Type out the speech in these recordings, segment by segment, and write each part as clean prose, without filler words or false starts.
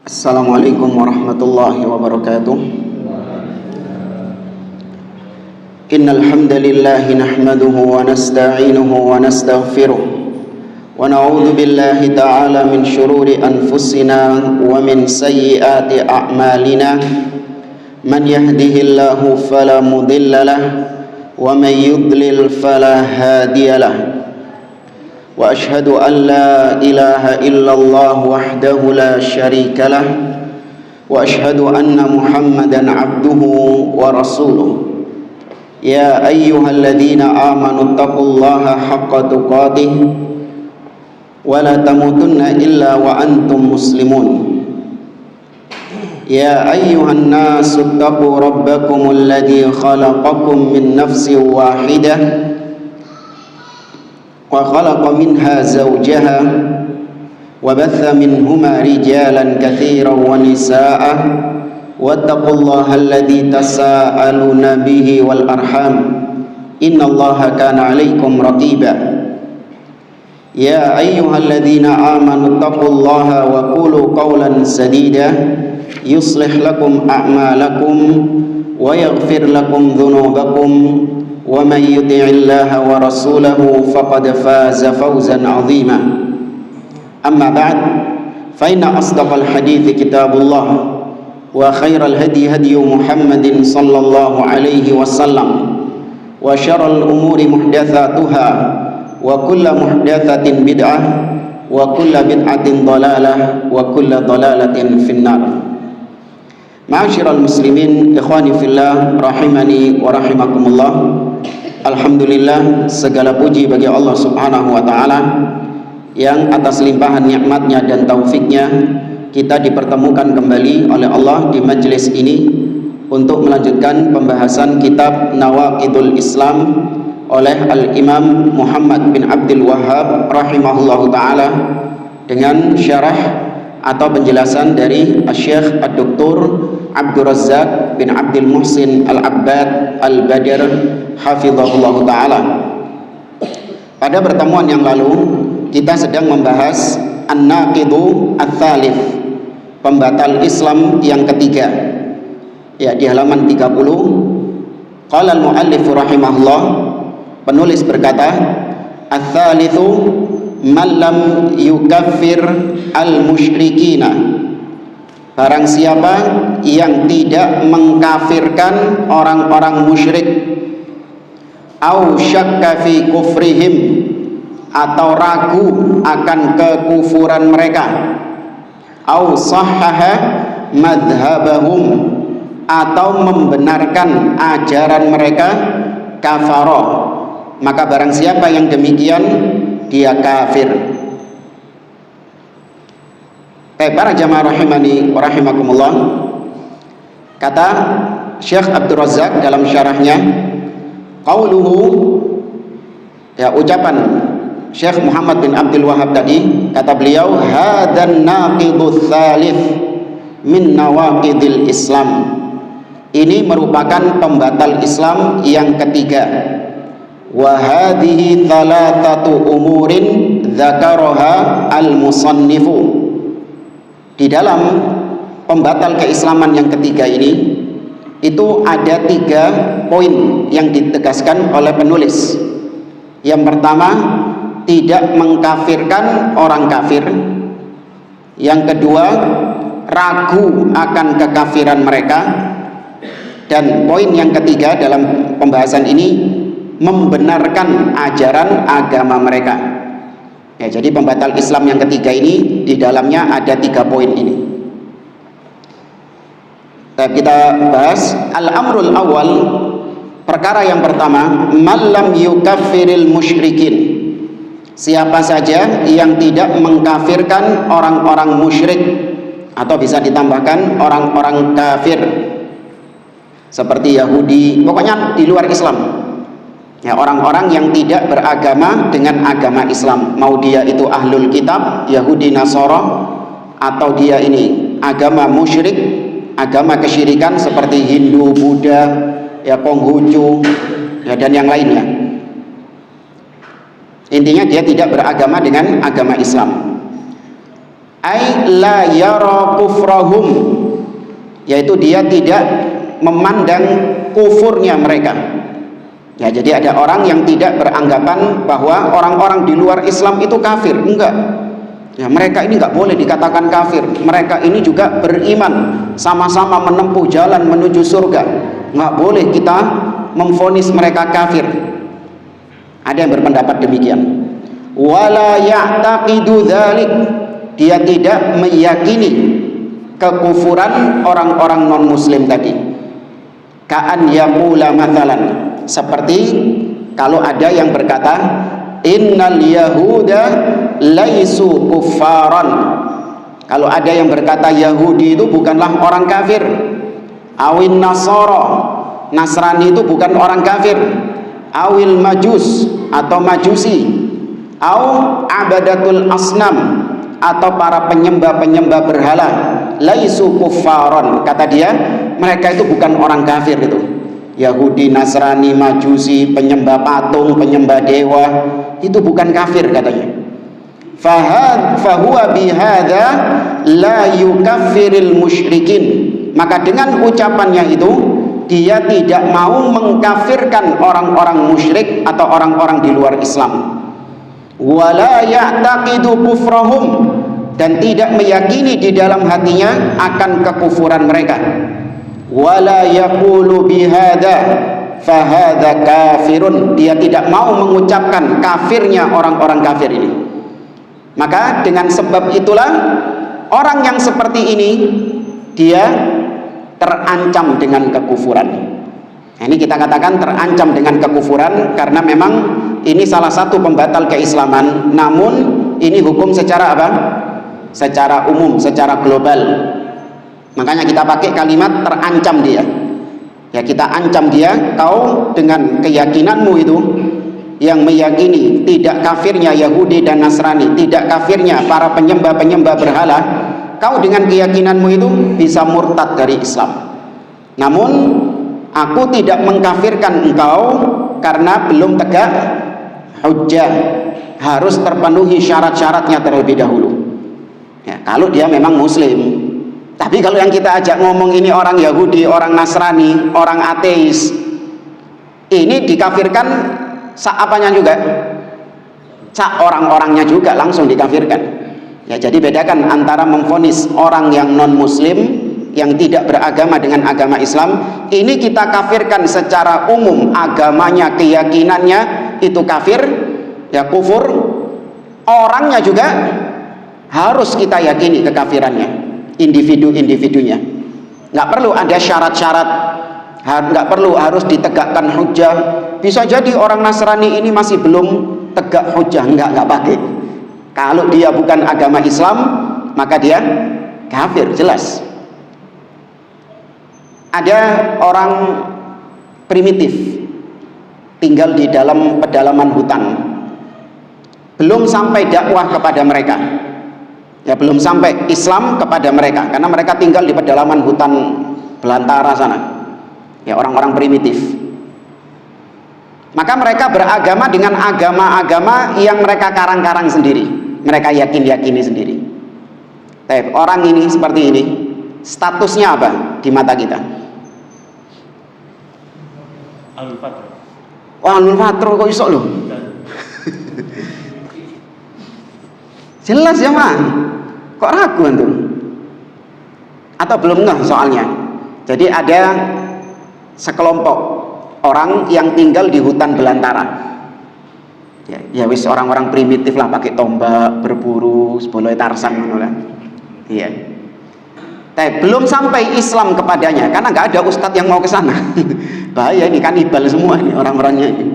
Assalamualaikum warahmatullahi wabarakatuh. Innal hamdalillah nahmaduhu wa nasta'inuhu wa nastaghfiruh wa na'udzu billahi ta'ala min shururi anfusina wa min sayyiati a'malina. Man yahdihillahu fala mudilla lahu wa man yudlil fala hadiya lahu. Wa ashhadu an la ilaha illallah wahdahu la syarika lah wa ashhadu anna Muhammadan abduhu wa rasuluh. Ya ayyuhalladzina amanu taqullaha haqqa tuqatih wa la tamutunna illa wa antum muslimun. Ya ayyuhan nasu taqu rabbakumul ladzi khalaqakum min nafsin wahidah wa khalaqa minha zawjaha wa batha minhuma rijalan katsiran wa nisaa'a wattaqullaha alladzi tasaaluna bihi wal arham innallaha kana 'alaikum raqiba. Ya ayyuhalladzina amanu taqullaha wa qulu qawlan sadida yuslih lakum a'malakum wa yaghfir lakum dhunubakum wa man yuti'illaha wa rasulahu faqad faza fawzan 'azima. Amma ba'd, fa inna asdaqal hadithi kitabullah wa khairal hadi hadi Muhammadin sallallahu alaihi wasallam wa syarral umuri muhdatsatuha wa kullu muhdatsatin bid'ah wa kullu bid'atin dhalalah wa kullu dhalalatin finnar. Ma'asyiral muslimin, ikhwani fillah, rahimani wa rahimakumullah. Alhamdulillah, segala puji bagi Allah Subhanahu wa taala yang atas limpahan nikmatnya dan taufiknya kita dipertemukan kembali oleh Allah di majelis ini untuk melanjutkan pembahasan kitab Nawaqidul Islam oleh Al-Imam Muhammad bin Abdul Wahhab rahimahullahu taala dengan syarah atau penjelasan dari Syekh Ad-Doktor Abdul Razzaq bin Abdul Muhsin Al-Abbad Al-Badr hafizahullah ta'ala. Pada pertemuan yang lalu kita sedang membahas An-Naqidu Ats-Tsalits, pembatal Islam yang ketiga, ya, di halaman 30. Qala al-muallif rahimahullah, penulis berkata, Ats-Tsalitsu man lam yukaffir al-musyrikina, barang siapa yang tidak mengkafirkan orang-orang musyrik, au syakka fi kufrihim, atau ragu akan kekufuran mereka, au sahhaha madhhabahum, atau membenarkan ajaran mereka, kafara, maka barang siapa yang demikian dia kafir. Para jamaah rahimani wa rahimakumullah, kata Syekh Abdul Razzaq dalam syarahnya, qauluhu, ya, ucapan Syekh Muhammad bin Abdul Wahhab tadi, kata beliau, hadan naqidus tsalits min nawaqidil Islam, ini merupakan pembatal Islam yang ketiga. Wa hadhihi thalathatu umurin dzakaraha al-musannifu, di dalam pembatal keislaman yang ketiga ini itu ada 3 poin yang ditegaskan oleh penulis. Yang pertama, tidak mengkafirkan orang kafir. Yang kedua, ragu akan kekafiran mereka. Dan poin yang ketiga dalam pembahasan ini, membenarkan ajaran agama mereka. Ya, jadi pembatal Islam yang ketiga ini di dalamnya ada 3 poin ini. Kita bahas al-amrul awal, perkara yang pertama, malam yukaffiril musyrikin, siapa saja yang tidak mengkafirkan orang-orang musyrik, atau bisa ditambahkan orang-orang kafir seperti Yahudi, pokoknya di luar Islam. Ya, orang-orang yang tidak beragama dengan agama Islam, mau dia itu ahlul kitab, Yahudi, Nasara, atau dia ini agama musyrik, agama kesyirikan seperti Hindu, Buddha, ya, Konghucu, ya, dan yang lainnya. Intinya dia tidak beragama dengan agama Islam. Ai la yara kufrahum, yaitu dia tidak memandang kufurnya mereka. Ya, jadi ada orang yang tidak beranggapan bahwa orang-orang di luar Islam itu kafir. Enggak. Ya, mereka ini enggak boleh dikatakan kafir. Mereka ini juga beriman, sama-sama menempuh jalan menuju surga. Enggak boleh kita memvonis mereka kafir. Ada yang berpendapat demikian. Wala ya'taqidu dzalik, dia tidak meyakini kekufuran orang-orang non-muslim tadi. Ka'an yaqula mathalan, seperti kalau ada yang berkata innal yahuda laisu kuffaran, kalau ada yang berkata Yahudi itu bukanlah orang kafir, awin nasara, Nasrani itu bukan orang kafir, awil majus atau majusi, au abadatul asnam atau para penyembah-penyembah berhala, laisu kuffaran, kata dia mereka itu bukan orang kafir. Itu Yahudi, Nasrani, Majusi, penyembah patung, penyembah dewa, itu bukan kafir katanya. Fahuwa bihadza la yukaffiril musyrikin, maka dengan ucapannya itu dia tidak mau mengkafirkan orang-orang musyrik atau orang-orang di luar Islam. Wala ya'taqidu kufrahum, dan tidak meyakini di dalam hatinya akan kekufuran mereka. Wala yaqulu bihadza fahadza kafirun, dia tidak mau mengucapkan kafirnya orang-orang kafir ini. Maka dengan sebab itulah orang yang seperti ini dia terancam dengan kekufuran. Ini kita katakan terancam dengan kekufuran karena memang ini salah satu pembatal keislaman, namun ini hukum secara apa? Secara umum, secara global. Makanya kita pakai kalimat terancam dia. Ya, kita ancam dia, kau dengan keyakinanmu itu yang meyakini tidak kafirnya Yahudi dan Nasrani, tidak kafirnya para penyembah-penyembah berhala, kau dengan keyakinanmu itu bisa murtad dari Islam. Namun aku tidak mengkafirkan engkau karena belum tegak hujjah, harus terpenuhi syarat-syaratnya terlebih dahulu. Ya, kalau dia memang muslim. Tapi kalau yang kita ajak ngomong ini orang Yahudi, orang Nasrani, orang ateis, ini dikafirkan apanya juga, orang-orangnya juga langsung dikafirkan. Ya, jadi bedakan antara memvonis orang yang non muslim yang tidak beragama dengan agama Islam, ini kita kafirkan secara umum, agamanya, keyakinannya itu kafir, ya kufur. Orangnya juga harus kita yakini kekafirannya, individu-individunya. Nggak perlu ada syarat-syarat, nggak perlu harus ditegakkan hujjah. Bisa jadi orang Nasrani ini masih belum tegak hujjah, nggak pakai. Kalau dia bukan agama Islam, maka dia kafir, jelas. Ada orang primitif tinggal di dalam pedalaman hutan, belum sampai dakwah kepada mereka. Ya, belum sampai Islam kepada mereka, karena mereka tinggal di pedalaman hutan belantara sana. Ya, orang-orang primitif. Maka mereka beragama dengan agama-agama yang mereka karang-karang sendiri, mereka yakini sendiri. Tapi orang ini seperti ini, statusnya apa di mata kita? Alul Fatro. Wah, Alul Fatro kok iso loh? Jelas ya, Mas. Kok ragu antum? Atau belum ngeh soalnya? Jadi ada sekelompok orang yang tinggal di hutan belantara. Ya wis orang-orang primitif lah, pakai tombak, berburu, seboloe Tarsan ngono lah. Iya. Tapi belum sampai Islam kepadanya, karena nggak ada ustadz yang mau ke sana. Bahaya ini, kanibal semua ini orang-orangnya ini.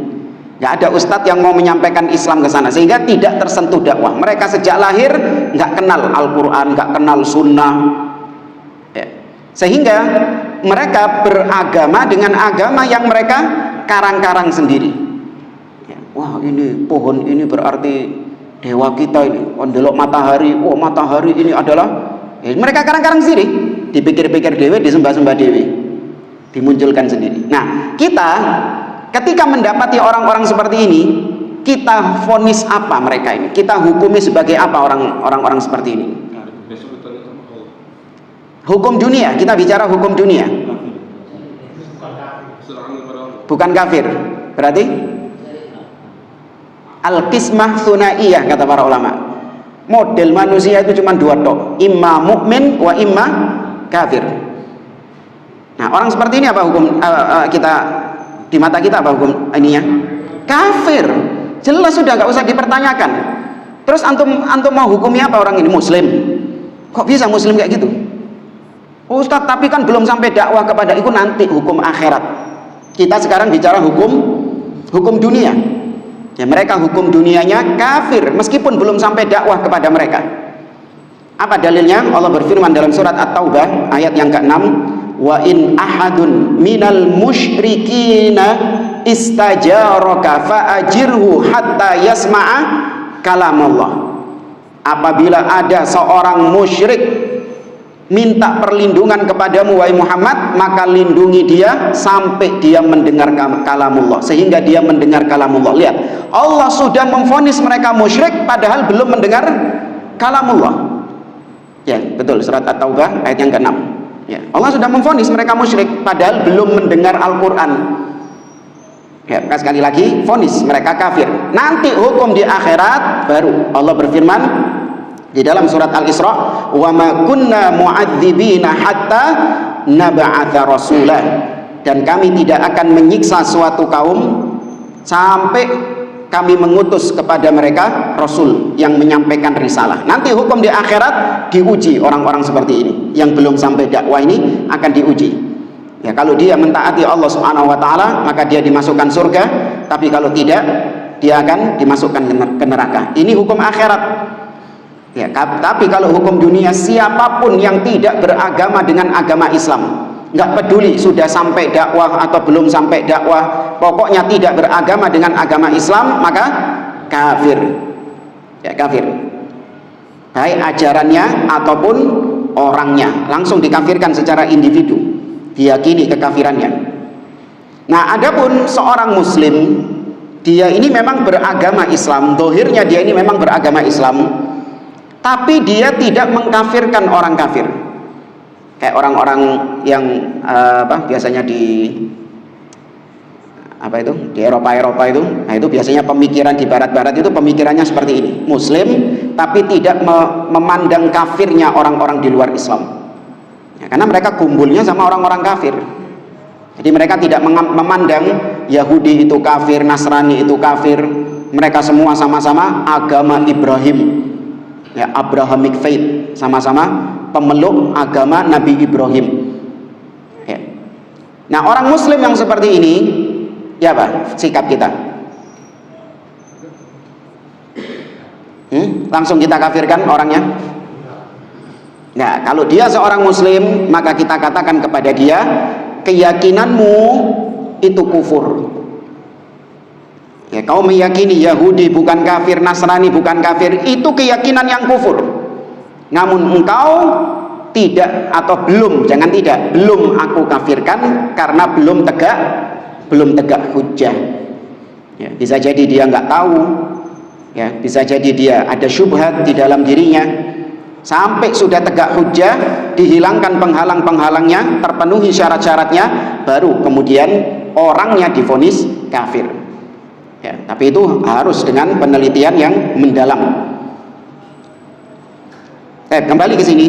Nggak ada ustadz yang mau menyampaikan Islam ke sana, sehingga tidak tersentuh dakwah. Mereka sejak lahir nggak kenal Al-Quran, nggak kenal Sunnah, ya. Sehingga mereka beragama dengan agama yang mereka karang-karang sendiri. Ya. Wah, ini pohon ini berarti dewa kita ini. Mendelok matahari, oh matahari ini adalah, ya, mereka karang-karang sendiri. Dipikir-pikir dewe, disembah-sembah dewe, dimunculkan sendiri. Nah, kita ketika mendapati orang-orang seperti ini, kita vonis apa mereka ini? Kita hukumi sebagai apa orang-orang seperti ini? Hukum dunia, kita bicara hukum dunia. Bukan kafir. Berarti al-qismah tsunaiyah kata para ulama. Model manusia itu cuma dua tok, imma mukmin wa imma kafir. Nah, orang seperti ini apa hukum kita di mata kita, apa hukum ininya? Kafir. Jelas sudah, nggak usah dipertanyakan. Terus antum mau hukumnya apa orang ini? Muslim. Kok bisa muslim kayak gitu? Ustaz, tapi kan belum sampai dakwah kepada itu, nanti hukum akhirat. Kita sekarang bicara hukum dunia. Ya, mereka hukum dunianya kafir meskipun belum sampai dakwah kepada mereka. Apa dalilnya? Allah berfirman dalam surat At-Taubah ayat yang ke-6, wa in ahadun minal musyrikina istajaraka fa'ajirhu hatta yasma'a kalamullah. Apabila ada seorang musyrik minta perlindungan kepadamu wahai Muhammad, maka lindungi dia sampai dia mendengar kalamullah, sehingga dia mendengar kalamullah. Lihat, Allah sudah memvonis mereka musyrik padahal belum mendengar kalamullah. Ya, betul, surat At-Taubah ayat yang ke-6. Ya, Allah sudah memvonis mereka musyrik padahal belum mendengar Al-Qur'an. Ya, sekali lagi, vonis mereka kafir. Nanti hukum di akhirat baru Allah berfirman di dalam surat Al-Isra, wa ma kunna mu'adzibina hatta nab'atha rasulah, dan kami tidak akan menyiksa suatu kaum sampai kami mengutus kepada mereka rasul yang menyampaikan risalah. Nanti hukum di akhirat diuji orang-orang seperti ini yang belum sampai dakwah, ini akan diuji. Ya, kalau dia mentaati Allah Subhanahu wa taala, maka dia dimasukkan surga, tapi kalau tidak, dia akan dimasukkan ke neraka. Ini hukum akhirat. Ya, tapi kalau hukum dunia, siapapun yang tidak beragama dengan agama Islam, nggak peduli sudah sampai dakwah atau belum sampai dakwah, pokoknya tidak beragama dengan agama Islam, maka kafir. Ya, kafir. Baik ajarannya ataupun orangnya, langsung dikafirkan secara individu, diyakini kekafirannya. Nah, adapun seorang muslim, dia ini memang beragama Islam, zahirnya dia ini memang beragama Islam, tapi dia tidak mengkafirkan orang kafir. Kayak orang-orang yang biasanya di di Eropa itu, nah itu biasanya pemikiran di barat-barat itu pemikirannya seperti ini, muslim tapi tidak memandang kafirnya orang-orang di luar Islam. Ya, karena mereka kumpulnya sama orang-orang kafir. Jadi mereka tidak memandang Yahudi itu kafir, Nasrani itu kafir. Mereka semua sama-sama agama Ibrahim, ya, Abrahamic faith, sama-sama pemeluk agama Nabi Ibrahim. Ya. Nah, orang muslim yang seperti ini, ya apa sikap kita? Langsung kita kafirkan orangnya? Nah, kalau dia seorang muslim, maka kita katakan kepada dia, keyakinanmu itu kufur. Ya, kau meyakini Yahudi bukan kafir, Nasrani bukan kafir, itu keyakinan yang kufur. Namun engkau tidak, atau belum, jangan tidak, belum aku kafirkan karena belum tegak hujjah. Ya, bisa jadi dia nggak tahu, ya, bisa jadi dia ada syubhat di dalam dirinya. Sampai sudah tegak hujjah, dihilangkan penghalang-penghalangnya, terpenuhi syarat-syaratnya, baru kemudian orangnya divonis kafir. Ya, tapi itu harus dengan penelitian yang mendalam. Kembali ke sini.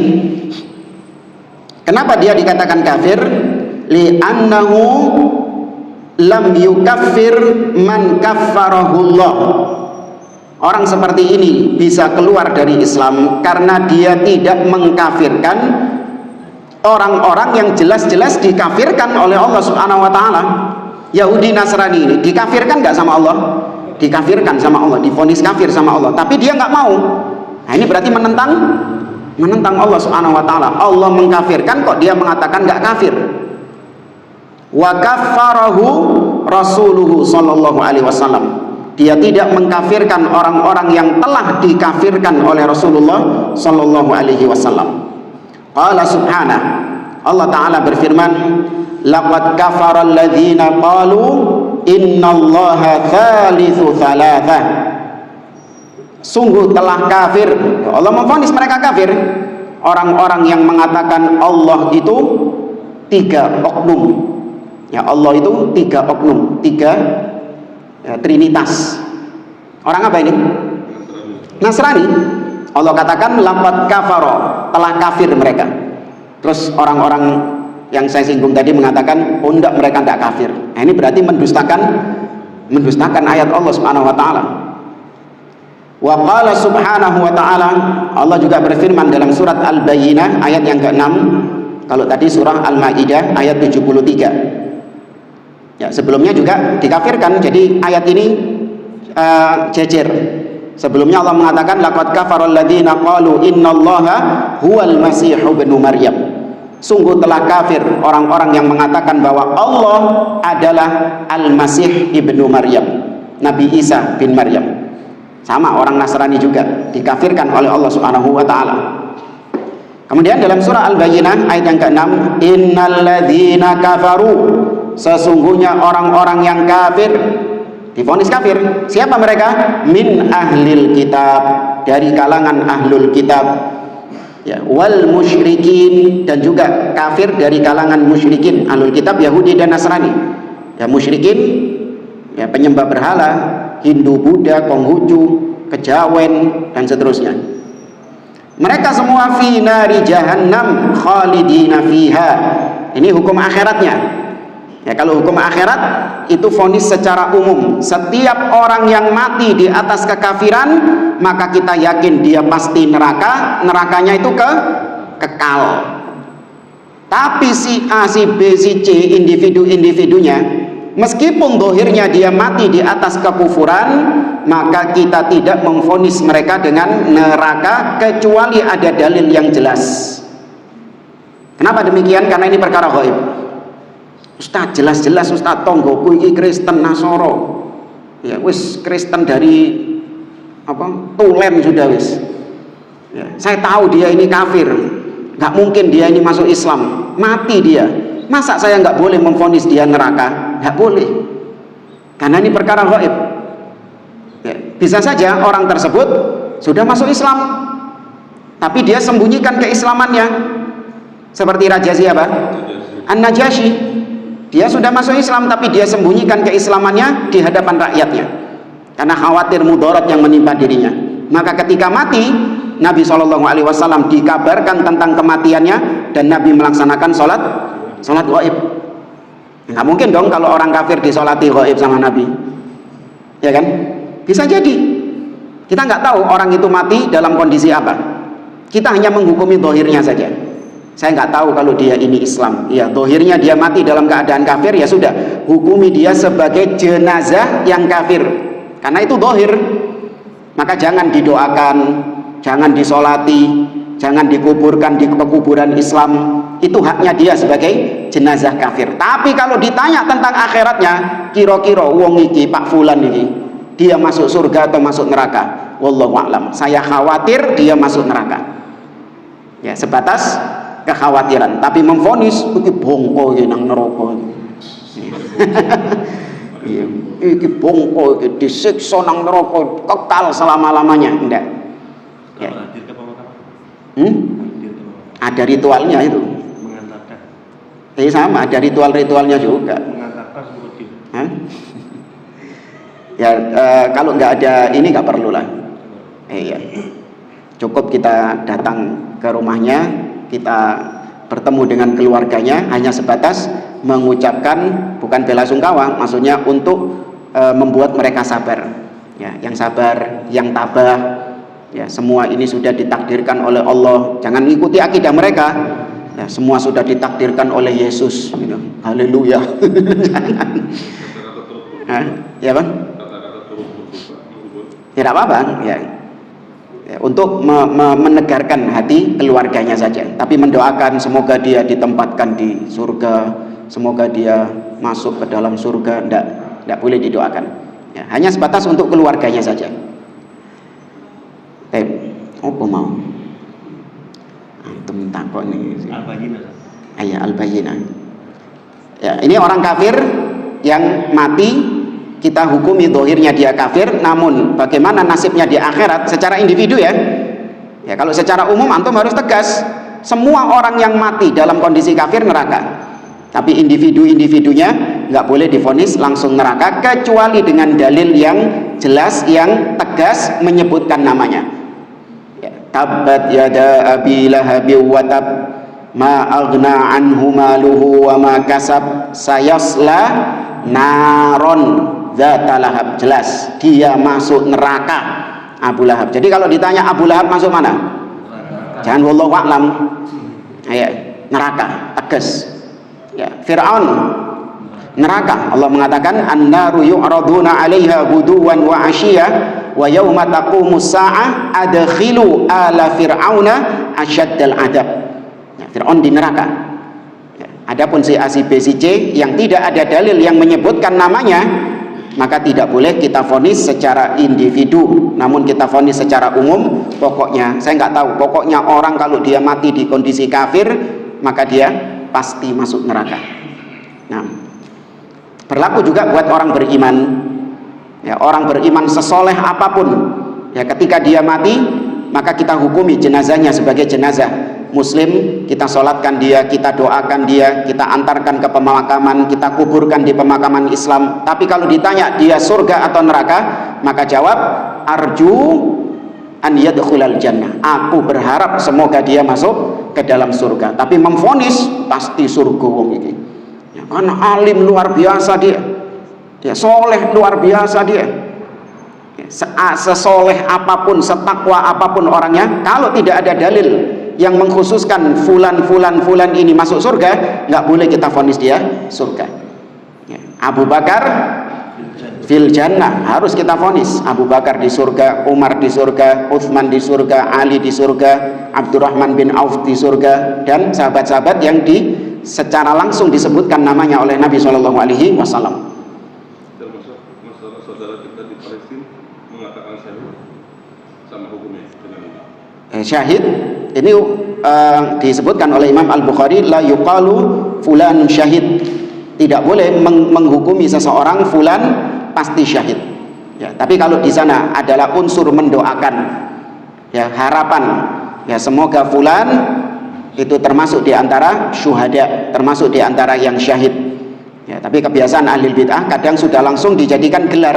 Kenapa dia dikatakan kafir? Li'annahu lam yukaffir man kaffarahullah. Orang seperti ini bisa keluar dari Islam karena dia tidak mengkafirkan orang-orang yang jelas-jelas dikafirkan oleh Allah Subhanahu wa taala. Yahudi Nasrani ini dikafirkan nggak sama Allah? Dikafirkan sama Allah, divonis kafir sama Allah, tapi dia nggak mau. Nah, ini berarti menentang Allah Subhanahu wa taala. Allah mengkafirkan kok dia mengatakan nggak kafir. Wa kaffarahu rasuluhu sallallahu alaihi wasallam. Dia tidak mengkafirkan orang-orang yang telah dikafirkan oleh Rasulullah sallallahu alaihi wasallam. Qala subhanahu, Allah taala berfirman, laqad kafara alladzina qalu innallaha thalithu thalathah. Sungguh telah kafir, Allah memvonis mereka kafir, orang-orang yang mengatakan Allah itu 3 oknum. Ya, Allah itu 3 oknum, 3 trinitas. Orang apa ini? Nasrani. Allah katakan laqad kafara, telah kafir mereka. Terus orang-orang yang saya singgung tadi mengatakan, oh enggak, mereka enggak kafir. Nah, ini berarti mendustakan ayat Allah Subhanahu wa taala. Wa qala subhanahu wa ta'ala, Allah juga berfirman dalam surat Al-Bayyinah ayat yang ke-6. Kalau tadi surah Al-Maidah ayat 73. Ya, sebelumnya juga dikafirkan. Jadi ayat ini jejer. Sebelumnya Allah mengatakan laqad kafaral ladzina qalu innallaha huwal masih ibnu Maryam. Sungguh telah kafir orang-orang yang mengatakan bahwa Allah adalah Al-Masih ibnu Maryam, Nabi Isa bin Maryam. Sama orang Nasrani juga dikafirkan oleh Allah Subhanahu wa taala. Kemudian dalam surah Al-Bayyinah ayat yang ke-6, innalladzina kafaru, sesungguhnya orang-orang yang kafir divonis kafir. Siapa mereka? Min ahlil kitab, dari kalangan ahlul kitab. Ya, wal musyrikin, dan juga kafir dari kalangan musyrikin. Ahlul kitab Yahudi dan Nasrani. Ya, musyrikin ya penyembah berhala, Hindu, Buddha, Konghucu, Kejawen, dan seterusnya. Mereka semua fi nari jahannam khalidina fiha. Ini hukum akhiratnya. Ya, kalau hukum akhirat itu vonis secara umum. Setiap orang yang mati di atas kekafiran, maka kita yakin dia pasti neraka. Nerakanya itu kekal. Tapi si A, si B, si C, individu-individunya, meskipun dohirnya dia mati di atas kekufuran, maka kita tidak memvonis mereka dengan neraka kecuali ada dalil yang jelas. Kenapa demikian? Karena ini perkara gaib. Ustaz, jelas-jelas Ustaz tonggoku iki Kristen Nasoro. Ya wis, Kristen dari Tulen sudah wis. Ya, saya tahu dia ini kafir. Nggak mungkin dia ini masuk Islam. Mati dia. Masa saya nggak boleh memvonis dia neraka? Nggak boleh. Karena ini perkara gaib. Ya, bisa saja orang tersebut sudah masuk Islam, tapi dia sembunyikan keislamannya. Seperti Raja siapa? An-Najasyi. Dia sudah masuk Islam, tapi dia sembunyikan keislamannya di hadapan rakyatnya karena khawatir mudarat yang menimpa dirinya. Maka ketika mati, Nabi SAW dikabarkan tentang kematiannya, dan Nabi melaksanakan sholat gaib. Nggak mungkin dong kalau orang kafir disolati gaib sama Nabi, ya kan? Bisa jadi. Kita nggak tahu orang itu mati dalam kondisi apa. Kita hanya menghukumi dohirnya saja. Saya nggak tahu kalau dia ini Islam. Ya, dohirnya dia mati dalam keadaan kafir, ya sudah, hukumi dia sebagai jenazah yang kafir. Karena itu dohir. Maka jangan didoakan, jangan disolati, jangan dikuburkan di pekuburan Islam. Itu haknya dia sebagai jenazah kafir. Tapi kalau ditanya tentang akhiratnya, kira-kira wong iki Pak Fulan iki, dia masuk surga atau masuk neraka? Wallahu a'lam. Saya khawatir dia masuk neraka. Ya, sebatas kekhawatiran. Tapi memvonis iki bongko iki nang neraka. Iya, iki bongko iki disiksa nang neraka kekal selama-lamanya. Enggak. Ya. Ada ritualnya itu. Mengantarkan. Sama, ada ritual-ritualnya juga. Mengantarkan seperti. Ya, kalau nggak ada ini nggak perlu lah. Iya. Cukup kita datang ke rumahnya, kita bertemu dengan keluarganya, hanya sebatas mengucapkan, bukan bela sungkawa, maksudnya untuk membuat mereka sabar. Ya, yang sabar, yang tabah. Ya, semua ini sudah ditakdirkan oleh Allah. Jangan ikuti akidah mereka. Ya, semua sudah ditakdirkan oleh Yesus. Gitu. Haleluya. Ya kan? Tidak apa-apa. Ya. Ya, untuk menegarkan hati keluarganya saja. Tapi mendoakan semoga dia ditempatkan di surga, semoga dia masuk ke dalam surga, tidak boleh didoakan. Ya, hanya sebatas untuk keluarganya saja. Apa mau? Antum takut nih. Al-Bayyinah. Ayat Al-Bayyinah. Ya, ini orang kafir yang mati, kita hukumi dohirnya dia kafir, namun bagaimana nasibnya di akhirat secara individu ya. Ya, kalau secara umum antum harus tegas, semua orang yang mati dalam kondisi kafir neraka. Tapi individu-individunya nggak boleh divonis langsung neraka, kecuali dengan dalil yang jelas, yang tegas menyebutkan namanya. Ya, tabbat yada abi lahabi wa tab ma aghna anhu maluhu wa ma kasab sayasla naron dzata lahab. Jelas dia masuk neraka, Abu Lahab. Jadi kalau ditanya Abu Lahab masuk mana? Jangan wallahu a'lam. Ya, neraka, tegas. Ya, Fir'aun neraka. Allah mengatakan an-naru yu'raduna 'alaiha ghuduwan wa 'ashiyah wa yauma taqumus sa'ah adkhilu ala fir'auna asyaddal adab. Ya, Fir'aun di neraka. Ya, adapun si A, si B, si C yang tidak ada dalil yang menyebutkan namanya, maka tidak boleh kita vonis secara individu, namun kita vonis secara umum. Pokoknya saya nggak tahu, pokoknya orang kalau dia mati di kondisi kafir, maka dia pasti masuk neraka. Nah, berlaku juga buat orang beriman. Ya, orang beriman sesoleh apapun, ya ketika dia mati, maka kita hukumi jenazahnya sebagai jenazah muslim, kita sholatkan dia, kita doakan dia, kita antarkan ke pemakaman, kita kuburkan di pemakaman Islam. Tapi kalau ditanya dia surga atau neraka, maka jawab arju an yadkhulal jannah. Aku berharap semoga dia masuk ke dalam surga. Tapi memvonis pasti surga wong iki. Ya, karena alim luar biasa dia. Dia soleh luar biasa dia. Ya, sesoleh apapun, setakwa apapun orangnya, kalau tidak ada dalil yang mengkhususkan fulan ini masuk surga, nggak boleh kita vonis dia surga. Ya. Abu Bakar fil jannah, harus kita vonis Abu Bakar di surga, Umar di surga, Utsman di surga, Ali di surga, Abdurrahman bin Auf di surga, dan sahabat-sahabat yang secara langsung disebutkan namanya oleh Nabi SAW. Termasuk masalah saudara kita di Palestina mengatakan syahid, sama hukumnya dengan ini. Syahid ini disebutkan oleh Imam Al-Bukhari, la yuqalu fulan syahid. Tidak boleh menghukumi seseorang fulan pasti syahid. Ya, tapi kalau di sana adalah unsur mendoakan, ya harapan, ya semoga fulan itu termasuk di antara syuhada, termasuk di antara yang syahid. Ya, tapi kebiasaan ahli bid'ah kadang sudah langsung dijadikan gelar.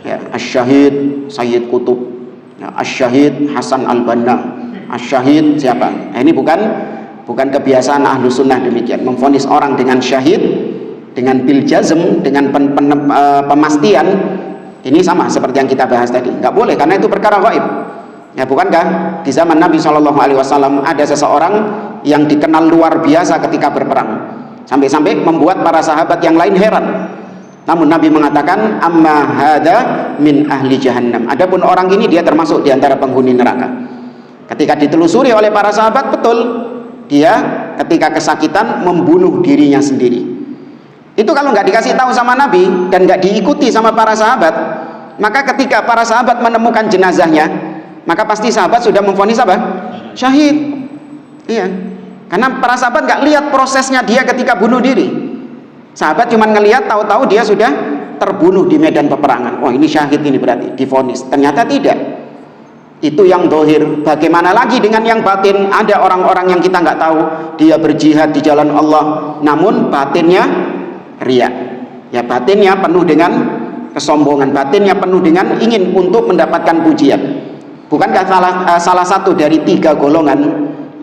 Ya, asy-syahid Sayyid Qutb, ya, asy-syahid Hasan Al-Banna, asy-syahid siapa? Nah, ini bukan kebiasaan ahlu sunnah demikian. Memvonis orang dengan syahid, dengan bil jazm, dengan pemastian, ini sama seperti yang kita bahas tadi. Nggak boleh, karena itu perkara gaib. Ya, bukankah di zaman Nabi SAW ada seseorang yang dikenal luar biasa ketika berperang, sampai-sampai membuat para sahabat yang lain heran. Namun Nabi mengatakan amma hada min ahli jahannam. Adapun orang ini dia termasuk di antara penghuni neraka. Ketika ditelusuri oleh para sahabat, betul dia ketika kesakitan membunuh dirinya sendiri. Itu kalau nggak dikasih tahu sama Nabi dan nggak diikuti sama para sahabat, maka ketika para sahabat menemukan jenazahnya, maka pasti sahabat sudah memvonis apa? Syahid. Iya, karena para sahabat nggak lihat prosesnya dia ketika bunuh diri. Sahabat cuma ngelihat, tahu-tahu dia sudah terbunuh di medan peperangan. Oh, ini syahid, ini berarti divonis. Ternyata tidak. Itu yang dohir. Bagaimana lagi dengan yang batin? Ada orang-orang yang kita nggak tahu, dia berjihad di jalan Allah, namun batinnya riya. Ya, batinnya penuh dengan kesombongan, batinnya penuh dengan ingin untuk mendapatkan pujian. Bukankah salah satu dari 3 golongan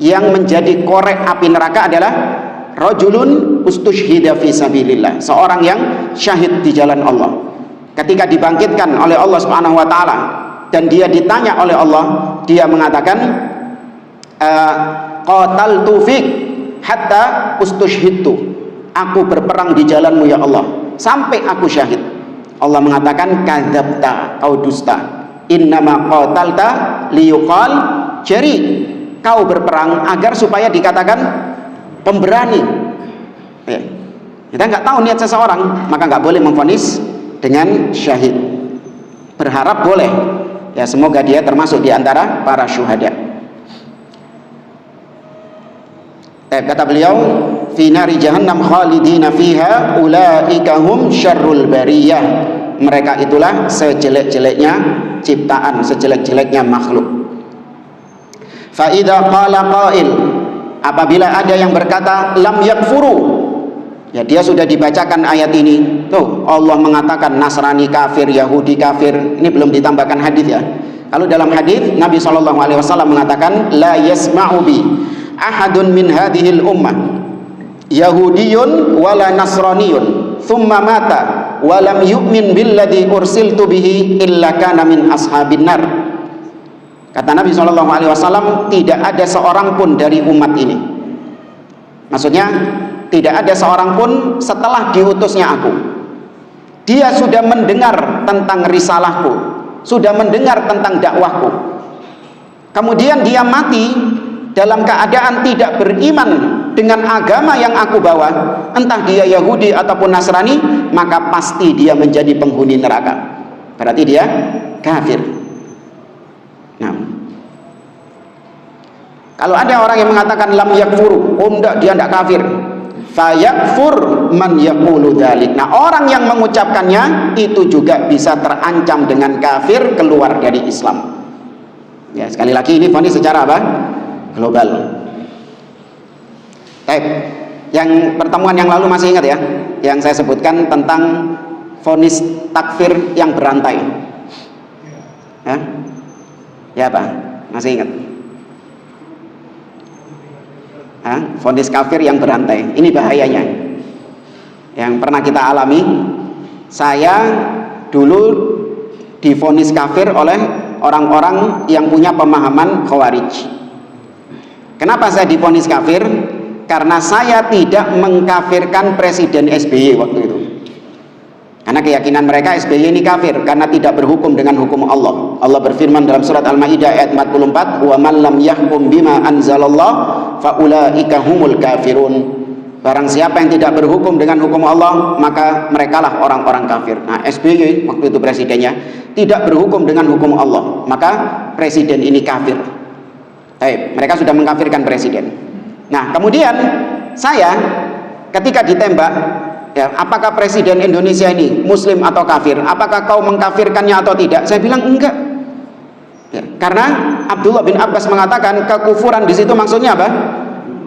yang menjadi korek api neraka adalah rajulun ustushhida fi sabilillah, seorang yang syahid di jalan Allah. Ketika dibangkitkan oleh Allah Subhanahu wa taala dan dia ditanya oleh Allah, dia mengatakan qataltu fik hatta ustushhidtu. Aku berperang di jalanmu ya Allah sampai aku syahid. Allah mengatakan kadzabta, kau dusta. Innama qatalta liyuqal jari. Kau berperang agar supaya dikatakan pemberani. Ya. Kita nggak tahu niat seseorang, maka nggak boleh memvonis dengan syahid. Berharap boleh, ya semoga dia termasuk di antara para syuhada. Kata beliau, fi nari jahannam khalidina fiha ulaika hum syarrul bariyah. Mereka itulah sejelek-jeleknya ciptaan, sejelek-jeleknya makhluk. Fa idza qala qail, apabila ada yang berkata lam yakfuru, ya dia sudah dibacakan ayat ini. Tuh, Allah mengatakan Nasrani kafir, Yahudi kafir. Ini belum ditambahkan hadis ya. Kalau dalam hadis Nabi SAW mengatakan la yasma'u bi ahadun min hadhil ummah Yahudiyun wala Nasraniyun thumma mata wa lam yu'min billadhi ursiltu bihi illa kana min ashabin nar. Kata Nabi SAW, tidak ada seorang pun dari umat ini, maksudnya tidak ada seorang pun setelah diutusnya aku, dia sudah mendengar tentang risalahku, sudah mendengar tentang dakwahku, kemudian dia mati dalam keadaan tidak beriman dengan agama yang aku bawa, entah dia Yahudi ataupun Nasrani, maka pasti dia menjadi penghuni neraka. Berarti dia kafir. Nah, kalau ada orang yang mengatakan lam yakfuru, enggak, dia enggak kafir, fayakfur man yaqulu dzalik. Nah, orang yang mengucapkannya itu juga bisa terancam dengan kafir, keluar dari Islam. Ya, sekali lagi ini vonis secara apa? Global. Baik, yang pertemuan yang lalu masih ingat ya, yang saya sebutkan tentang vonis takfir yang berantai. Ya apa? Masih ingat? Vonis kafir yang berantai. Ini bahayanya. Yang pernah kita alami, saya dulu divonis kafir oleh orang-orang yang punya pemahaman Khawarij. Kenapa saya divonis kafir? Karena saya tidak mengkafirkan Presiden SBY waktu itu. Karena keyakinan mereka SBY ini kafir karena tidak berhukum dengan hukum Allah. Allah berfirman dalam surat Al-Maidah ayat 44, "Wa man lam yahkum bima anzalallah fa ulaika humul kafirun." Barang siapa yang tidak berhukum dengan hukum Allah, maka merekalah orang-orang kafir. Nah, SBY waktu itu presidennya tidak berhukum dengan hukum Allah, maka presiden ini kafir. Mereka sudah mengkafirkan presiden. Nah, kemudian saya ketika ditembak, ya, apakah presiden Indonesia ini muslim atau kafir? Apakah kau mengkafirkannya atau tidak? Saya bilang enggak. Ya, karena Abdullah bin Abbas mengatakan kekufuran di situ maksudnya apa?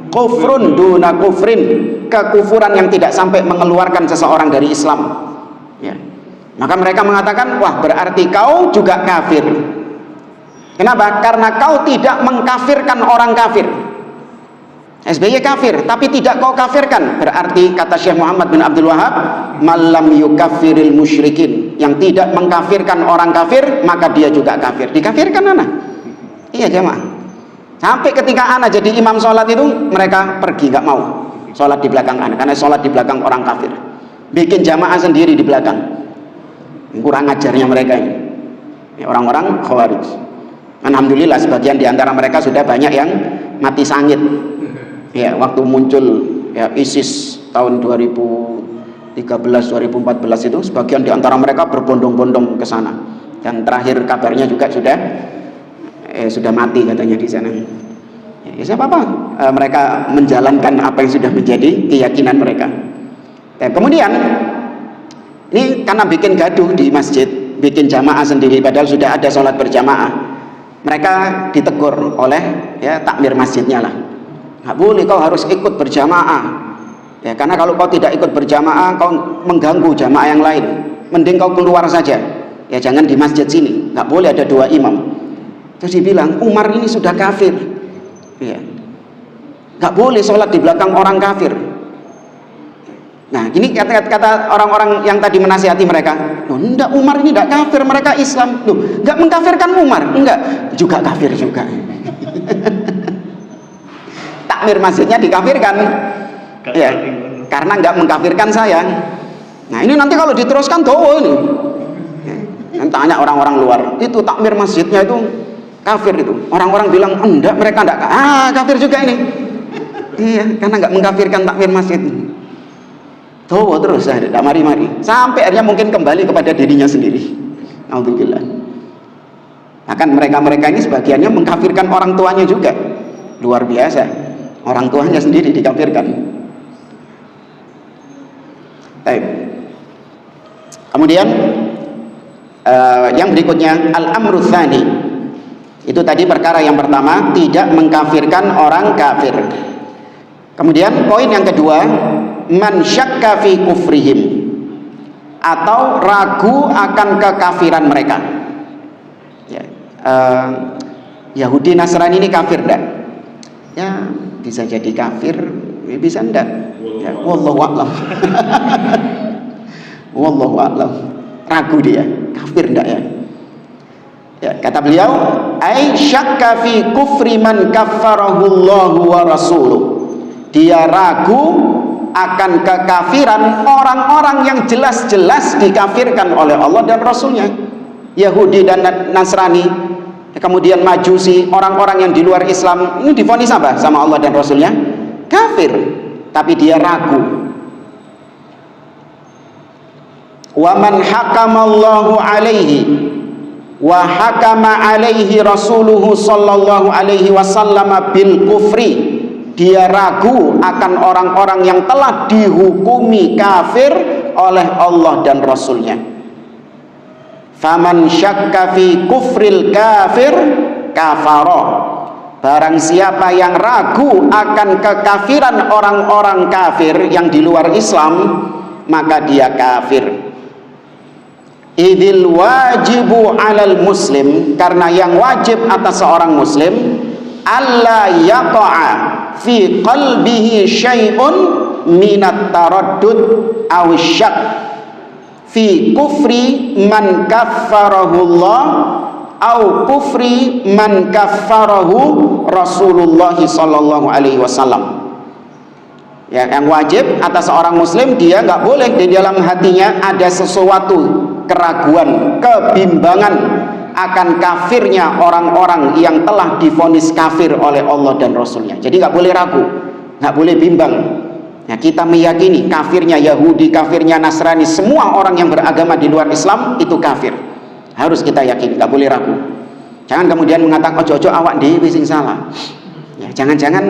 Kufrun duna kufrin, kekufuran yang tidak sampai mengeluarkan seseorang dari Islam. Ya. Maka mereka mengatakan, wah, berarti kau juga kafir. Kenapa? Karena kau tidak mengkafirkan orang kafir. SBY kafir, tapi tidak kau kafirkan. Berarti kata Syekh Muhammad bin Abdul Wahab, malam yukafiril musyrikin, yang tidak mengkafirkan orang kafir, maka dia juga kafir. Dikafirkan anak. Iya jemaah. Sampai ketika anak jadi imam sholat itu, mereka pergi, nggak mau sholat di belakang anak, karena sholat di belakang orang kafir. Bikin jamaah sendiri di belakang. Kurang ajarnya mereka ini. Orang-orang Khawarij. Alhamdulillah sebagian di antara mereka sudah banyak yang mati sangit. Ya, waktu muncul ya ISIS tahun 2013-2014 itu, sebagian di antara mereka berbondong-bondong ke sana. Dan terakhir kabarnya juga sudah mati katanya di sana. Ya, siapa apa? Mereka menjalankan apa yang sudah menjadi keyakinan mereka. Kemudian ini karena bikin gaduh di masjid, bikin jamaah sendiri, padahal sudah ada sholat berjamaah. Mereka ditegur oleh ya takmir masjidnya lah. Nggak boleh, kau harus ikut berjamaah. Ya, karena kalau kau tidak ikut berjamaah, kau mengganggu jamaah yang lain. Mending kau keluar saja. Ya, jangan di masjid sini. Nggak boleh ada dua imam. Terus dibilang Umar ini sudah kafir. Ya, nggak boleh sholat di belakang orang kafir. Nah, ini kata orang-orang yang tadi menasihati mereka. Loh, enggak, Umar ini enggak kafir, mereka Islam. Loh, enggak mengkafirkan Umar? Enggak, juga kafir juga. Takmir masjidnya dikafirkan. Ya, karena enggak mengkafirkan saya. Nah, ini nanti kalau diteruskan doa ini. Ya, tanya orang-orang luar, itu takmir masjidnya itu kafir itu. Orang-orang bilang, enggak, mereka enggak. Kafir juga ini. Iya, karena enggak mengkafirkan takmir masjid. Tuh terus tidak mari-mari sampai akhirnya mungkin kembali kepada dirinya sendiri. Alhamdulillah. Bahkan mereka-mereka ini sebagiannya mengkafirkan orang tuanya juga. Luar biasa. Orang tuanya sendiri dikafirkan. Baik. Kemudian yang berikutnya al-amru tsani. Itu tadi perkara yang pertama, tidak mengkafirkan orang kafir. Kemudian poin yang kedua, man syakka fi kufrihim, atau ragu akan kekafiran mereka. Ya, Yahudi Nasrani ini kafir enggak? Ya, bisa jadi kafir, bisa enggak? Ya, wallahu a'lam. Wallahu a'lam. Ragu dia, kafir enggak ya? Ya, kata beliau, ai syakka fi kufri man kaffarahu Allah wa rasuluh. Dia ragu akan kekafiran orang-orang yang jelas-jelas dikafirkan oleh Allah dan Rasulnya. Yahudi dan Nasrani, kemudian Majusi, orang-orang yang di luar Islam, ini divonis apa sama Allah dan Rasulnya? Kafir, tapi dia ragu. Wa man hakamallahu alaihi wa hakama alaihi rasuluhu sallallahu alaihi wasallam bil kufri, dia ragu akan orang-orang yang telah dihukumi kafir oleh Allah dan Rasulnya. Faman syakka fi kufril kafir kafara, barang siapa yang ragu akan kekafiran orang-orang kafir yang di luar Islam, maka dia kafir. Idil wajibu alal muslim, karena yang wajib atas seorang muslim, alla yaqa'a fi qalbihi syai'un minat taraddud aw syak fi kufri man kaffarahu Allah aw kufri man kaffarahu Rasulullah sallallahu alaihi wasallam. Ya, yang wajib atas seorang muslim, dia nggak boleh di dalam hatinya ada sesuatu keraguan, kebimbangan akan kafirnya orang-orang yang telah divonis kafir oleh Allah dan Rasulnya. Jadi nggak boleh ragu, nggak boleh bimbang. Ya, kita meyakini kafirnya Yahudi, kafirnya Nasrani, semua orang yang beragama di luar Islam itu kafir. Harus kita yakini, nggak boleh ragu. Jangan kemudian mengatakan ojo-ojo awak dhewe sing salah. Ya, jangan-jangan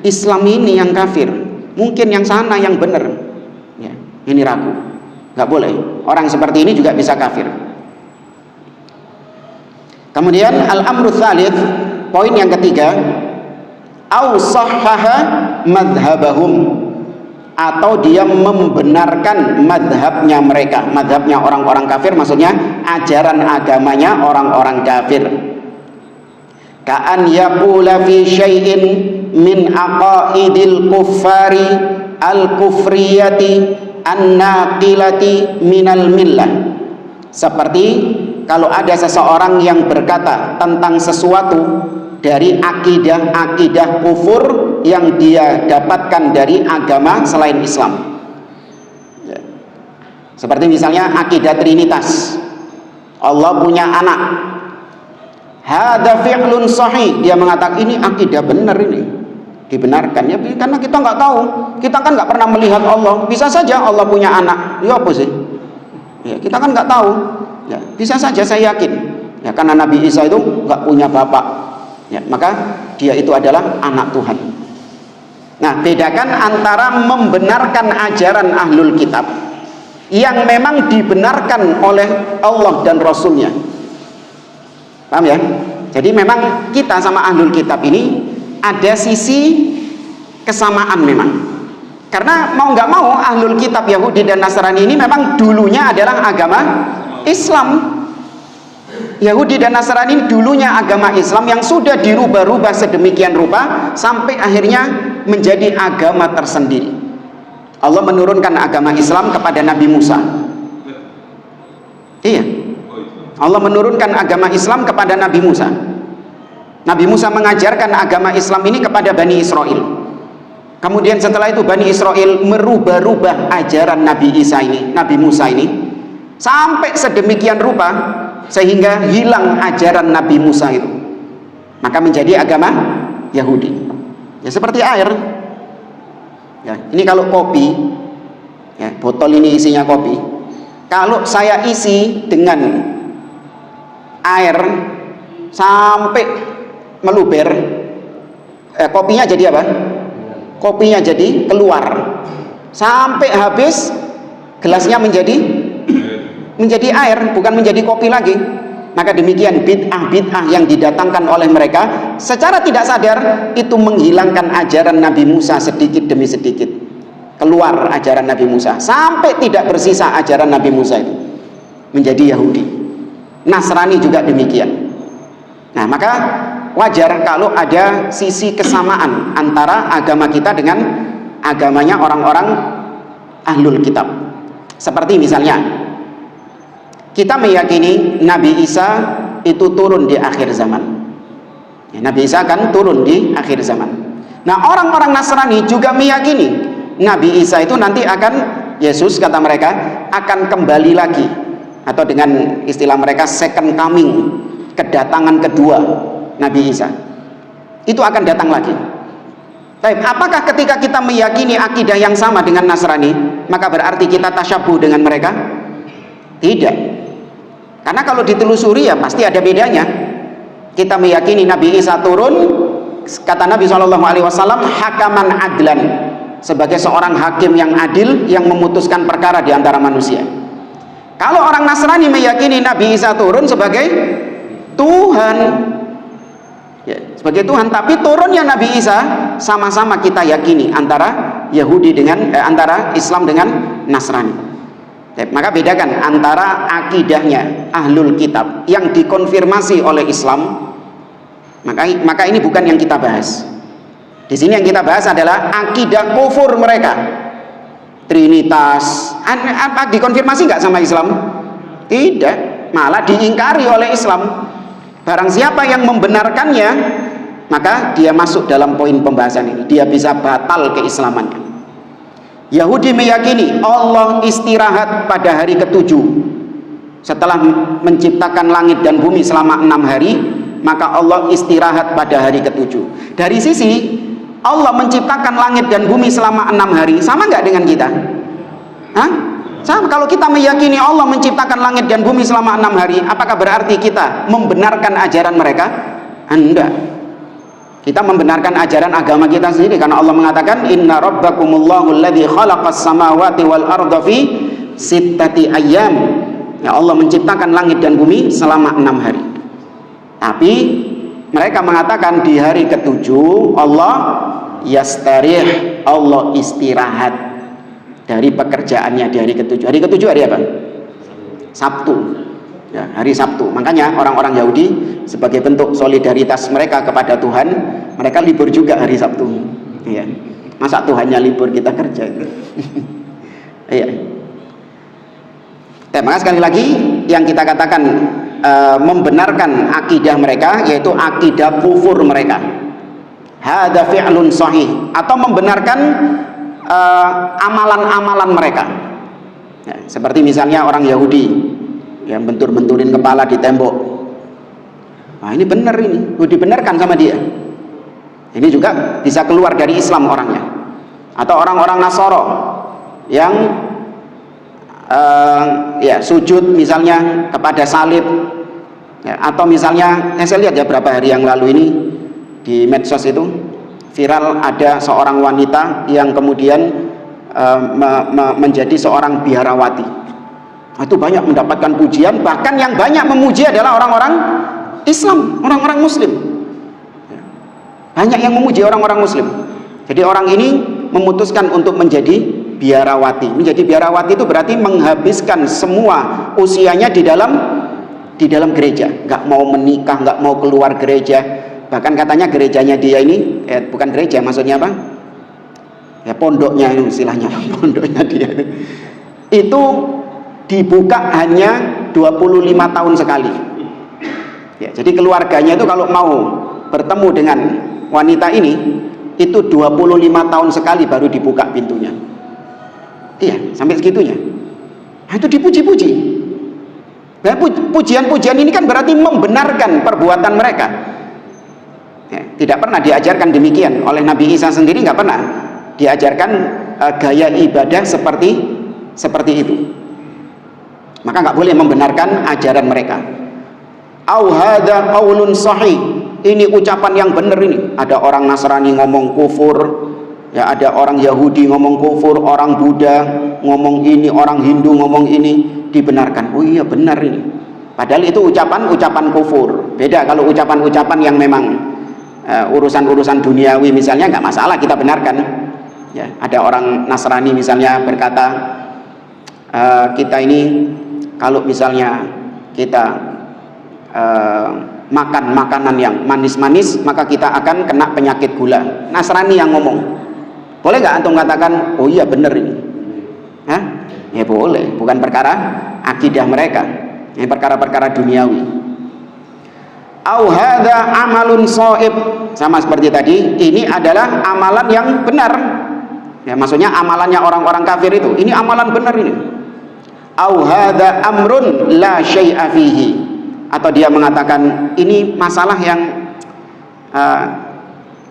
Islam ini yang kafir, mungkin yang sana yang benar. Ya, ini ragu, nggak boleh. Orang seperti ini juga bisa kafir. Kemudian al-amru tsalits, poin yang ketiga, au sahhaha madhhabahum, atau dia membenarkan madhabnya mereka. Madhabnya orang-orang kafir maksudnya ajaran agamanya orang-orang kafir. Ka'an yaqula fi syai'in min aqaidil kuffari al-kufriyati an-naqilati minal millah. Seperti kalau ada seseorang yang berkata tentang sesuatu dari akidah-akidah kufur yang dia dapatkan dari agama selain Islam. Ya. Seperti misalnya akidah Trinitas, Allah punya anak. Hadza fi'lun sahih, dia mengatakan ini akidah benar, ini dibenarkan ya, karena kita nggak tahu, kita kan nggak pernah melihat Allah, bisa saja Allah punya anak, ya apa sih? Ya, kita kan nggak tahu, ya bisa saja, saya yakin, ya karena Nabi Isa itu nggak punya bapak, ya maka dia itu adalah anak Tuhan. Nah, bedakan antara membenarkan ajaran ahlul kitab yang memang dibenarkan oleh Allah dan Rasulnya. Paham ya? Jadi memang kita sama ahlul kitab ini ada sisi kesamaan memang. Karena mau nggak mau ahlul kitab Yahudi dan Nasrani ini memang dulunya adalah agama Islam. Yahudi dan Nasrani dulunya agama Islam yang sudah dirubah-rubah sedemikian rupa sampai akhirnya menjadi agama tersendiri. Allah menurunkan agama Islam kepada Nabi Musa. Iya. Allah menurunkan agama Islam kepada Nabi Musa. Nabi Musa mengajarkan agama Islam ini kepada Bani Israel. Kemudian setelah itu Bani Israel merubah-rubah ajaran Nabi Isa ini, Nabi Musa ini, sampai sedemikian rupa sehingga hilang ajaran Nabi Musa itu. Maka menjadi agama Yahudi. Ya seperti air. Ya, ini kalau kopi, ya, botol ini isinya kopi. Kalau saya isi dengan air sampai meluber, kopinya jadi apa? Kopinya jadi keluar sampai habis, gelasnya menjadi air, bukan menjadi kopi lagi. maka demikian bid'ah-bid'ah yang didatangkan oleh mereka secara tidak sadar itu menghilangkan ajaran Nabi Musa sedikit demi sedikit. Keluar ajaran Nabi Musa sampai tidak bersisa ajaran Nabi Musa itu, menjadi Yahudi. Nasrani juga demikian. Nah, maka wajar kalau ada sisi kesamaan antara agama kita dengan agamanya orang-orang ahlul kitab. Seperti misalnya kita meyakini Nabi Isa itu turun di akhir zaman. Nabi Isa akan turun di akhir zaman. Nah, orang-orang Nasrani juga meyakini Nabi Isa itu nanti akan, Yesus kata mereka, akan kembali lagi, atau dengan istilah mereka second coming, kedatangan kedua Nabi Isa itu akan datang lagi. Tapi apakah ketika kita meyakini akidah yang sama dengan Nasrani maka berarti kita tasyabuh dengan mereka? Tidak. Karena kalau ditelusuri ya pasti ada bedanya. Kita meyakini Nabi Isa turun, kata Nabi SAW, hakaman adlan, sebagai seorang hakim yang adil yang memutuskan perkara di antara manusia. Kalau orang Nasrani meyakini Nabi Isa turun sebagai Tuhan, ya, sebagai Tuhan, tapi turunnya Nabi Isa sama-sama kita yakini antara Yahudi dengan antara Islam dengan Nasrani. Ya, maka bedakan antara akidahnya ahlul kitab yang dikonfirmasi oleh Islam, maka ini bukan yang kita bahas. Di sini yang kita bahas adalah akidah kufur mereka, Trinitas. Apa dikonfirmasi nggak sama Islam? Tidak, malah diingkari oleh Islam. Barang siapa yang membenarkannya, maka dia masuk dalam poin pembahasan ini. Dia bisa batal keislamannya. Yahudi meyakini Allah istirahat pada hari ke-7 setelah menciptakan langit dan bumi selama 6 hari, maka Allah istirahat pada hari ke-7. Dari sisi Allah menciptakan langit dan bumi selama 6 hari, sama nggak dengan kita? Hah? Sama. Kalau kita meyakini Allah menciptakan langit dan bumi selama 6 hari, apakah berarti kita membenarkan ajaran mereka? Enggak. Kita membenarkan ajaran agama kita sendiri, karena Allah mengatakan inna rabbakumullahu alladzi khalaqas samawati wal arda fi sittati ayyam. Ya, Allah menciptakan langit dan bumi selama 6 hari. Tapi mereka mengatakan di hari ke-7 Allah yastarih, Allah istirahat dari pekerjaannya di hari ke-7. Hari ke-7 hari apa? Sabtu. Ya, hari Sabtu. Makanya orang-orang Yahudi sebagai bentuk solidaritas mereka kepada Tuhan, mereka libur juga hari Sabtu. Ya. Masa Tuhannya libur, kita kerja? Iya. Maka sekali lagi yang kita katakan membenarkan akidah mereka, yaitu akidah kufur mereka. Hadza fi'lun sahih, atau membenarkan amalan-amalan mereka. Ya, seperti misalnya orang Yahudi yang bentur-benturin kepala di tembok. Nah, ini benar, ini dibenarkan sama dia. Ini juga bisa keluar dari Islam orangnya. Atau orang-orang Nasoro yang ya sujud misalnya kepada salib, ya, atau misalnya saya lihat ya berapa hari yang lalu ini di medsos itu viral, ada seorang wanita yang kemudian menjadi seorang biarawati. Itu banyak mendapatkan pujian, bahkan yang banyak memuji adalah orang-orang Islam, orang-orang Muslim. Banyak yang memuji orang-orang Muslim. Jadi orang ini memutuskan untuk menjadi biarawati. Menjadi biarawati itu berarti menghabiskan semua usianya di dalam gereja, nggak mau menikah, nggak mau keluar gereja. Bahkan katanya gerejanya dia ini bukan gereja, maksudnya apa? Ya pondoknya ini istilahnya, pondoknya dia itu dibuka hanya 25 tahun sekali. Ya, jadi keluarganya itu kalau mau bertemu dengan wanita ini itu 25 tahun sekali baru dibuka pintunya. Iya, sampai segitunya. Nah, itu dipuji-puji. Nah, pujian-pujian ini kan berarti membenarkan perbuatan mereka. Ya, tidak pernah diajarkan demikian oleh Nabi Isa sendiri, nggak pernah diajarkan gaya ibadah seperti itu. Maka nggak boleh membenarkan ajaran mereka. Au hadza qaulun sahih, ini ucapan yang benar ini. Ada orang Nasrani ngomong kufur, ya ada orang Yahudi ngomong kufur, orang Buddha ngomong ini, orang Hindu ngomong ini, dibenarkan. Oh iya benar ini. Padahal itu ucapan-ucapan kufur. Beda kalau ucapan-ucapan yang memang urusan-urusan duniawi misalnya, nggak masalah kita benarkan. Ya, ada orang Nasrani misalnya berkata, kita ini kalau misalnya kita makan makanan yang manis-manis, maka kita akan kena penyakit gula. Nasrani yang ngomong. Boleh nggak antum katakan, oh iya bener ini? Hah? Ya boleh, bukan perkara akidah mereka. Ini perkara-perkara duniawi. Au hadza amalun shaib, sama seperti tadi, ini adalah amalan yang benar. Ya, maksudnya amalannya orang-orang kafir itu. Ini amalan benar ini. Au hadza amrun la syai'a fihi. Atau dia mengatakan ini masalah yang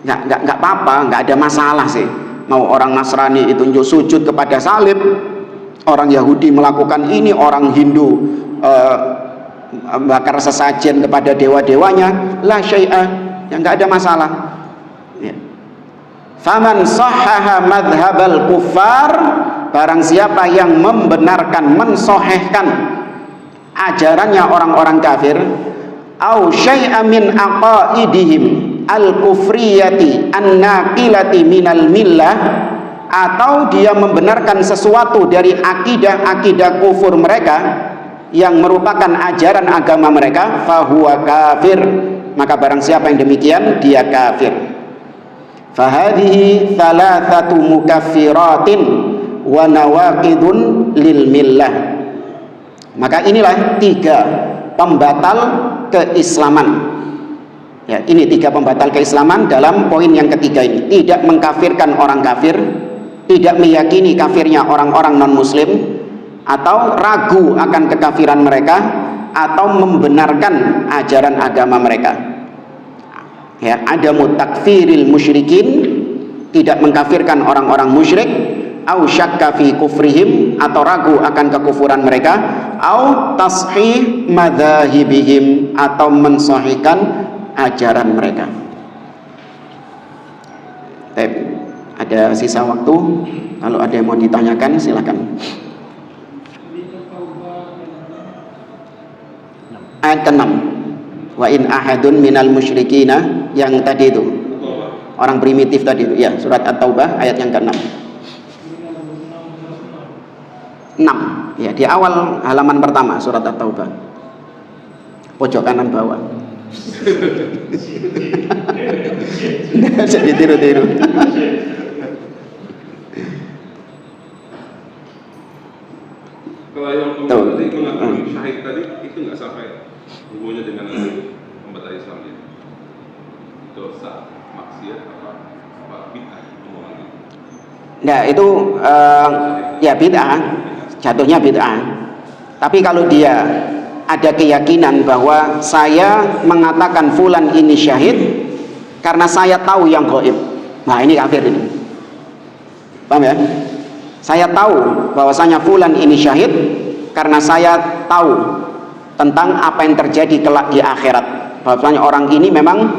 nggak apa-apa, nggak ada masalah sih. Mau orang Nasrani itu sujud kepada salib, orang Yahudi melakukan ini, orang Hindu bakar sesajen kepada dewa-dewanya, la syai'a, yang nggak ada masalah. Ya. Faman sahhaha madhhabal kuffar, barang siapa yang membenarkan, mensahihkan ajarannya orang-orang kafir, au syai'a min aqaidihim al-kufriyati an-naqilati minal millah, atau dia membenarkan sesuatu dari akidah-akidah kufur mereka yang merupakan ajaran agama mereka, fahuwa kafir, maka barang siapa yang demikian dia kafir. Fahadhihi thalathatu mukaffiratin wa nawaqidun lil millah. Maka inilah 3 pembatal keislaman. Ya, ini 3 pembatal keislaman dalam poin yang ketiga ini. Tidak mengkafirkan orang kafir, tidak meyakini kafirnya orang-orang non-muslim, atau ragu akan kekafiran mereka, atau membenarkan ajaran agama mereka. Ya, ada mutakfiril musyrikin, tidak mengkafirkan orang-orang musyrik, au syakka fi kufrihim, atau ragu akan kekufuran mereka, au tashih madzahibihim, atau mensahihkan ajaran mereka. Ada sisa waktu, kalau ada yang mau ditanyakan silakan. Ayat ke-6, wa in ahadun minal musyrikina, yang tadi itu orang primitif tadi itu, ya, surat At-Taubah ayat yang ke-6. 6, ya, di awal halaman pertama surat At-Taubah, pojok kanan bawah. Jadi tiru-tiru. Kalau yang tadi mengatakan syahid tadi itu nggak sampai hubungannya dengan pembatal Islam ini. Dosa, maksiat, apa bid'ah omongan itu. Nah itu ya bid'ah, jatuhnya bid'ah. Tapi kalau dia ada keyakinan bahwa saya mengatakan fulan ini syahid karena saya tahu yang gaib, nah ini kafir ini. Paham ya? Saya tahu bahwasanya fulan ini syahid karena saya tahu tentang apa yang terjadi kelak di akhirat. Bahwasanya orang ini memang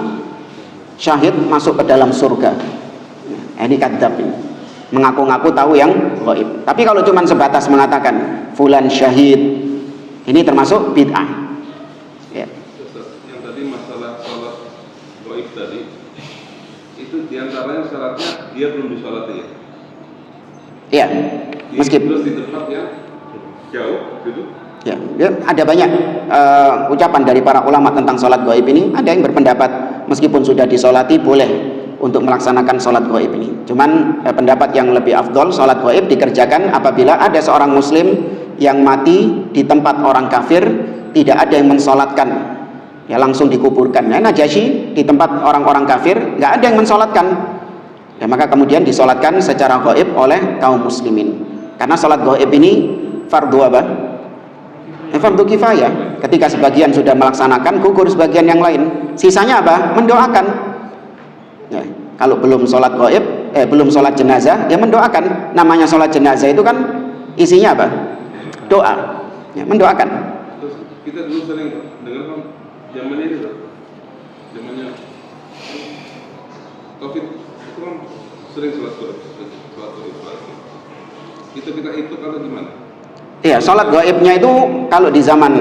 syahid, masuk ke dalam surga. Nah, ini kadzab ini. Mengaku-ngaku tahu yang gaib. Tapi kalau cuma sebatas mengatakan fulan syahid, ini termasuk bid'ah. Ya. Yang tadi masalah sholat gaib tadi, itu diantaranya syaratnya dia belum disolati ya. Iya, meskipun terus di tempat yang jauh gitu. Ya, ada banyak ucapan dari para ulama tentang sholat gaib ini. Ada yang berpendapat meskipun sudah disolati boleh untuk melaksanakan sholat gaib ini. Cuman pendapat yang lebih afdol, sholat gaib dikerjakan apabila ada seorang muslim yang mati di tempat orang kafir, tidak ada yang mensolatkan, ya langsung dikuburkan. Nah, Najasyi di tempat orang-orang kafir nggak ada yang mensolatkan. Ya, maka kemudian disolatkan secara gaib oleh kaum muslimin. Karena sholat gaib ini fardu apa? Fardu kifayah. Ketika sebagian sudah melaksanakan, gugur sebagian yang lain. Sisanya apa? Mendoakan. Ya, kalau belum sholat gaib, belum sholat jenazah, ya mendoakan. Namanya sholat jenazah itu kan isinya apa? Doa. Ya, mendoakan. Terus kita dulu sering dengar kan zaman ini tuh, zamannya COVID itu kan sering sholat gaib. Itu kita ikut atau gimana? Iya, sholat gaibnya itu kalau di zaman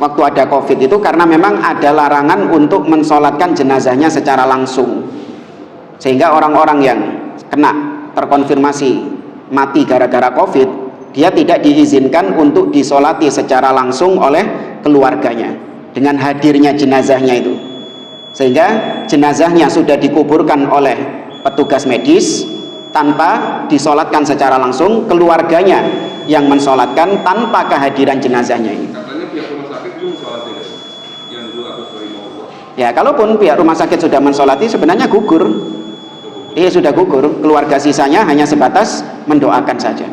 waktu ada COVID itu karena memang ada larangan untuk mensolatkan jenazahnya secara langsung, sehingga orang-orang yang kena terkonfirmasi mati gara-gara COVID, dia tidak diizinkan untuk disolati secara langsung oleh keluarganya dengan hadirnya jenazahnya itu, sehingga jenazahnya sudah dikuburkan oleh petugas medis tanpa disolatkan secara langsung, keluarganya yang mensolatkan tanpa kehadiran jenazahnya ini. Katanya pihak rumah sakit belum sholatin yang dulu atau ya, kalaupun pihak rumah sakit sudah mensolati sebenarnya gugur. Sudah gugur, keluarga sisanya hanya sebatas mendoakan saja.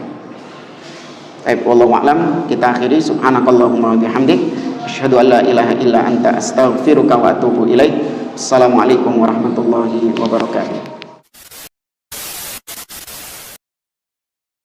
Baik, wallahu a'lam. Kita akhiri. Subhanakallahumma wa bihamdik, asyhadu an la ilaha illa anta, astaghfiruka wa atubu ilaik. Assalamualaikum warahmatullahi wabarakatuh.